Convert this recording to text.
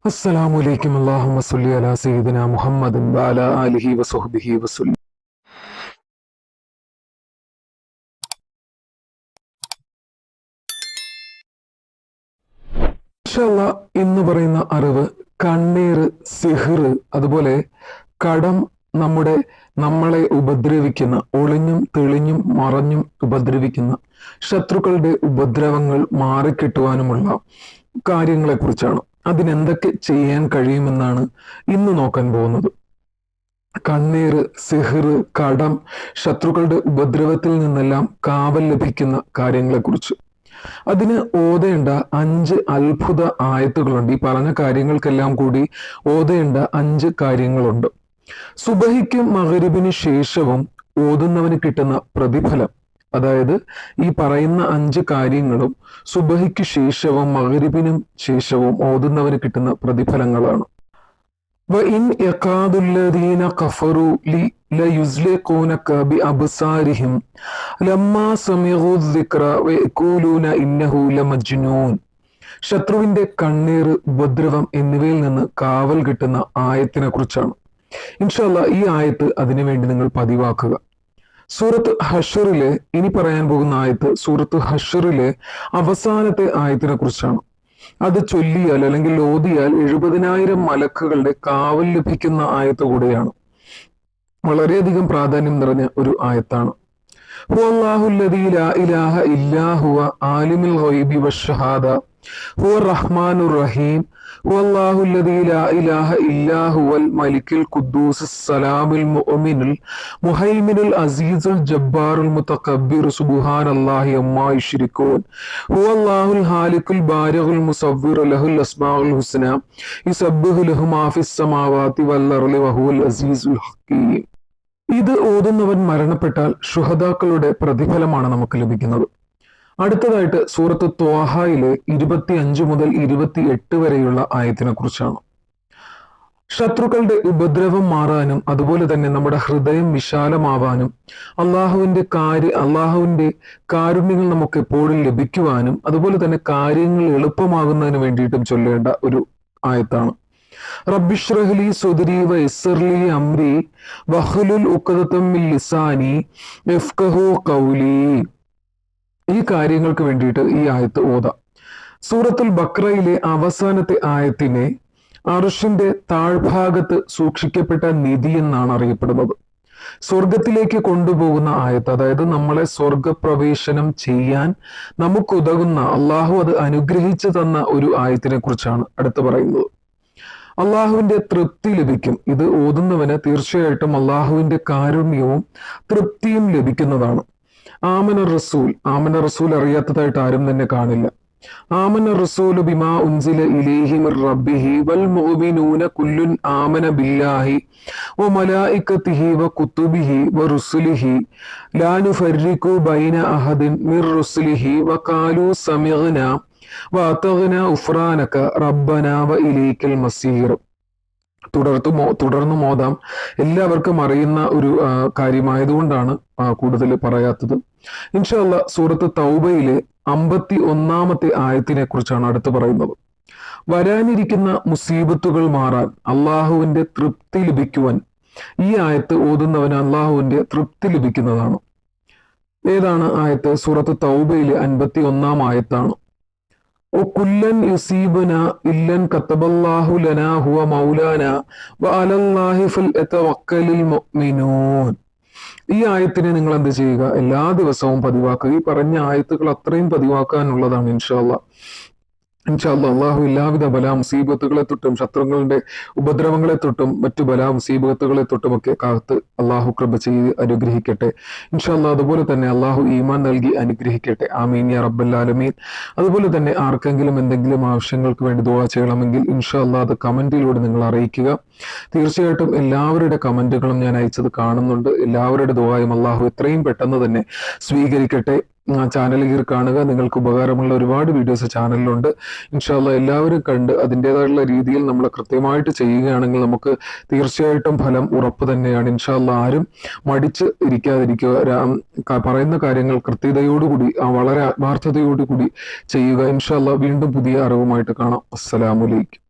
അസ്സലാമു അലൈക്കും. അല്ലാഹുമ്മ സ്വല്ലി അലാ സയ്യിദിനാ മുഹമ്മദിൻ വഅലാ ആലിഹി വസഹ്ബിഹി വസല്ലം. ഇൻഷാ അല്ലാഹ് ഇന്ന് പറയുന്ന അറിവ് കണ്ണീർ, സിഹ്ർ, അതുപോലെ കടം, നമ്മളെ ഉപദ്രവിക്കുന്ന, ഒളിഞ്ഞും തെളിഞ്ഞും മറഞ്ഞും ഉപദ്രവിക്കുന്ന ശത്രുക്കളുടെ ഉപദ്രവങ്ങൾ മാറിക്കിട്ടുവാനുമുള്ള കാര്യങ്ങളെക്കുറിച്ചാണ്. അതിനെന്തൊക്കെ ചെയ്യാൻ കഴിയുമെന്നാണ് ഇന്ന് നോക്കാൻ പോകുന്നത്. കണ്ണീർ, സിഹ്ർ, കടം, ശത്രുക്കളുടെ ഉപദ്രവത്തിൽ നിന്നെല്ലാം കാവൽ ലഭിക്കുന്ന കാര്യങ്ങളെക്കുറിച്ച്. അതിന് ഓതേണ്ട 5 അത്ഭുത ആയത്തുകളുണ്ട്. ഈ പറഞ്ഞ കാര്യങ്ങൾക്കെല്ലാം കൂടി ഓതേണ്ട 5 കാര്യങ്ങളുണ്ട്. സുബഹിക്കും മഗ്‌രിബിന് ശേഷവും ഓതുന്നവന് കിട്ടുന്ന പ്രതിഫലം, അതായത് ഈ പറയുന്ന 5 കാര്യങ്ങളും സുബഹിക്ക് ശേഷവും മഗ്‌രിബിനും ശേഷവും ഓതുന്നവന് കിട്ടുന്ന പ്രതിഫലങ്ങളാണ്. وَإِنْ يَكَادُ الَّذِينَ كَفَرُوا لَيُزْلِقُونَكَ بِأَبْصَارِهِمْ لَمَّا سَمِعُوا الذِّكْرَ وَيَقُولُونَ إِنَّهُ لَمَجْنُونٌ. ശത്രുവിന്റെ കണ്ണീർ, ഉപദ്രവം എന്നിവയിൽ നിന്ന് കാവൽ കിട്ടുന്ന ആയത്തിനെ കുറിച്ചാണ്. ഇൻഷാ അല്ലാഹ് ഈ ആയത്ത് അതിനുവേണ്ടി നിങ്ങൾ പതിവാക്കുക. സൂറത്ത് ഹശ്റിലെ ഇനി പറയാൻ പോകുന്ന ആയത്ത് സൂറത്ത് ഹശ്റിലെ അവസാനത്തെ ആയത്തിനെ കുറിച്ചാണ്. അത് ചൊല്ലിയാൽ അല്ലെങ്കിൽ ഓതിയാൽ 70,000 മലക്കുകളുടെ കാവൽ ലഭിക്കുന്ന ആയത്ത് കൂടെയാണ്. വളരെയധികം പ്രാധാന്യം നിറഞ്ഞ ഒരു ആയത്താണ്. ഹുവല്ലാഹുല്ലദീ ലാ ഇലാഹ ഇല്ലാ ഹുവ ആലിമുൽ ഗൈബി വശ്ശഹാദ ഹുവർ റഹ്മാനുർ റഹീം ഹുവല്ലാഹുല്ലദീ ലാ ഇലാഹ ഇല്ലാ ഹുവൽ മലിക്കുൽ ഖുദ്ദൂസുസ് സലാമുൽ മുഅ്മിനുൽ മുഹൈമിനുൽ അസീസുൽ ജബ്ബാറുൽ മുതകബ്ബിർ സുബ്ഹാനല്ലാഹി അമ്മാ യുശ്രികൂൻ ഹുവല്ലാഹുൽ ഖാലിഖുൽ ബാരിഉൽ മുസവ്വിർ ലഹുൽ അസ്മാഉൽ ഹുസ്ന യുസബ്ബിഹു ലഹു മാ ഫിസ് സമാവാതി വൽ അർളി വഹുവൽ അസീസുൽ ഹകീം. ഇത് ഓതുന്നവൻ മരണപ്പെട്ടാൽ ശുഹദാക്കളുടെ പ്രതിഫലമാണ് നമുക്ക് ലഭിക്കുന്നത്. അടുത്തതായിട്ട് സൂറത്ത് ത്വാഹയിലെ 25 മുതൽ 28 വരെയുള്ള ആയത്തിനെ കുറിച്ചാണ്. ശത്രുക്കളുടെ ഉപദ്രവം മാറാനും അതുപോലെ തന്നെ നമ്മുടെ ഹൃദയം വിശാലമാവാനും അള്ളാഹുവിന്റെ കാരുണ്യങ്ങൾ നമുക്ക് എപ്പോഴും ലഭിക്കുവാനും അതുപോലെ തന്നെ കാര്യങ്ങൾ എളുപ്പമാകുന്നതിന് വേണ്ടിയിട്ടും ചൊല്ലേണ്ട ഒരു ആയത്താണ്. റബ്ബിശ്റഹ് ലി സ്വദ്രി വയസ്സിർ ലി അംരി വഹ്ലുൽ ഉഖ്ദതം മിൻ ലിസാനി യഫ്ഖഹു ഖൗലി. ഈ കാര്യങ്ങൾക്ക് വേണ്ടിയിട്ട് ഈ ആയത്ത് ഓതാം. സൂറത്തുൽ ബഖറയിലെ അവസാനത്തെ ആയത്തിനെ അർശിന്റെ താഴ്ഭാഗത്ത് സൂക്ഷിക്കപ്പെട്ട നിധി എന്നാണ് അറിയപ്പെടുന്നത്. സ്വർഗത്തിലേക്ക് കൊണ്ടുപോകുന്ന ആയത്ത്, അതായത് നമ്മളെ സ്വർഗപ്രവേശനം ചെയ്യാൻ നമുക്കുതകുന്ന, അള്ളാഹു അത് അനുഗ്രഹിച്ചു തന്ന ഒരു ആയത്തിനെ കുറിച്ചാണ് അടുത്ത് പറയുന്നത്. അള്ളാഹുവിന്റെ തൃപ്തി ലഭിക്കും. ഇത് ഓതുന്നവന് തീർച്ചയായിട്ടും അള്ളാഹുവിന്റെ കാരുണ്യവും തൃപ്തിയും ലഭിക്കുന്നതാണ്. ആമന റസൂൽ അറിയാത്തതായിട്ട് ആരും തന്നെ കാണില്ല. ആമന റസൂലു ബിമാ ഉൻസില ഇലൈഹി മിർ റബ്ബിഹി വൽ മുഅ്മിനൂന കുല്ലുൻ ആമന ബില്ലാഹി വമലായികതിഹി വകുതുബിഹി വറുസുലിഹി ലാ നുഫർരിഖു ബൈന അഹദിൻ മിർ റുസുലിഹി വഖാലു സമിഅ്നാ വഅതഗ്നാ ഉഫ്രാനക റബ്ബനാ വഇലൈക്കൽ മസീർ. തുടർന്ന് മോദാം. എല്ലാവർക്കും അറിയുന്ന ഒരു കാര്യമായതുകൊണ്ടാണ് കൂടുതൽ പറയാത്തത്. ഇൻഷാ അല്ലാഹ് സൂറത്ത് തൗബയിലെ 51-ാമത്തെ ആയത്തിനെ കുറിച്ചാണ് അടുത്ത് പറയുന്നത്. വരാനിരിക്കുന്ന മുസീബത്തുകൾ മാറാൻ അള്ളാഹുവിന്റെ തൃപ്തി ലഭിക്കുവാൻ ഈ ആയത്ത് ഓതുന്നവന് അള്ളാഹുവിന്റെ തൃപ്തി ലഭിക്കുന്നതാണ്. ഏതാണ് ആയത്ത്? സൂറത്ത് തൗബയിലെ 51-ാം ആയത്താണ്. وَكُلًّا يُصِيبُنَا إِلَّا كَتَبَ اللَّهُ لَنَا هُوَ مَوْلَانَا وَعَلَى اللَّهِ فَلْيَتَوَكَّلِ الْمُؤْمِنُونَ. ഈ ആയത്തിനെ നിങ്ങൾ എന്ത് ചെയ്യുക? എല്ലാ ദിവസവും പതിവാക്കുക. ഈ പറഞ്ഞ ആയത്തുകൾ അത്രയും പതിവാക്കാനുള്ളതാണ്. ഇൻഷാ അല്ലാഹ് അള്ളാഹു എല്ലാവിധ ബലാ മുസീബത്തുകളെ തൊട്ടും ശത്രുക്കളുടെ ഉപദ്രവങ്ങളെ തൊട്ടും മറ്റു ബലാ മുസീബത്തുകളെ തൊട്ടുമൊക്കെ കാത്ത് അള്ളാഹു കൃപ ചെയ്ത് അനുഗ്രഹിക്കട്ടെ. ഇൻഷാ അല്ലാഹ് അതുപോലെ തന്നെ അള്ളാഹു ഈമാൻ നൽകി അനുഗ്രഹിക്കട്ടെ. ആമീൻ യാ റബ്ബൽ ആലമീൻ. അതുപോലെ തന്നെ ആർക്കെങ്കിലും എന്തെങ്കിലും ആവശ്യങ്ങൾക്ക് വേണ്ടി ദുആ ചെയ്യണമെങ്കിൽ ഇൻഷാ അല്ലാഹ് അത് കമന്റിലൂടെ നിങ്ങൾ അറിയിക്കുക. തീർച്ചയായിട്ടും എല്ലാവരുടെ കമന്റുകളും ഞാൻ അയച്ചത് കാണുന്നുണ്ട്. എല്ലാവരുടെ ദുആയും അള്ളാഹു എത്രയും പെട്ടെന്ന് തന്നെ സ്വീകരിക്കട്ടെ. ചാനൽ കയറി കാണുക. നിങ്ങൾക്ക് ഉപകാരമുള്ള ഒരുപാട് വീഡിയോസ് ചാനലിലുണ്ട്. ഇൻഷാ അല്ലാഹ് എല്ലാവരും കണ്ട് അതിൻ്റെതായുള്ള രീതിയിൽ നമ്മൾ കൃത്യമായിട്ട് ചെയ്യുകയാണെങ്കിൽ നമുക്ക് തീർച്ചയായിട്ടും ഫലം ഉറപ്പ് തന്നെയാണ്. ഇൻഷാ അല്ലാഹ് ആരും മടിച്ച് ഇരിക്കാതിരിക്കുക. പറയുന്ന കാര്യങ്ങൾ കൃത്യതയോടുകൂടി വളരെ ആത്മാർത്ഥതയോടുകൂടി ചെയ്യുക. ഇൻഷാ അല്ലാഹ് വീണ്ടും പുതിയ അറിവുമായിട്ട് കാണാം. അസ്സലാമു അലൈക്കും.